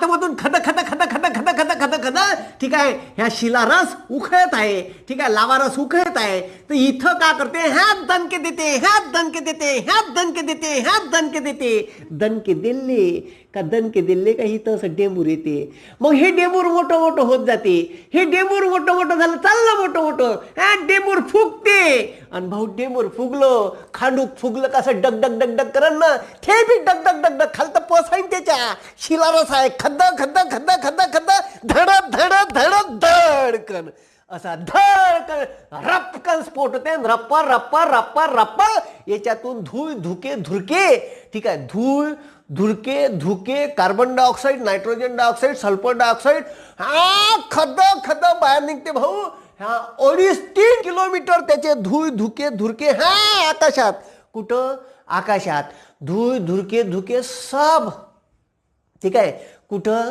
याच्यामधून खद खद खद खद खद खद खद खद ठीक आहे ह्या शिलारस उखळत आहे, ठीक आहे, लावारस उखळत आहे. तर इथं का करते, ह्यात दणके देते, ह्यात दणके देते, ह्यात दणके देते, ह्यात दणके देते. दणके दिले का दणके दिले का इथं असं डेंबूर येते. मग हे डेंबूर मोठं मोठं होत जाते. हे डेंबूर मोठं मोठं झालं, चाललं मोठं मोठं, ह्या डेंबूर फुगते. आणि भाऊ डेंबूर फुगलं, खांडूक फुगलं कसं डग डग डग डग करन ना, ते बी डग डग डग डग खालतं पसाईन त्याच्या शिलारस आहे. खद्द खद्द खद्द खद्द खद्द धड धड धड धडकन असा धडकन रपकन स्फोट होते. रप्प रप्प रप्प रप्प याच्यातून धूळ धुके धुरके, ठीक आहे, धूळ धुरके धुके, carbon dioxide, nitrogen dioxide, sulphur dioxide, हा खद खद बाहेर निघते भाऊ. हा 2.5-3 किलोमीटर त्याचे धूळ धुके धुरके, हा आकाशात. कुठं? आकाशात धूळ धुरके धुके सब, ठीक आहे. कुठं?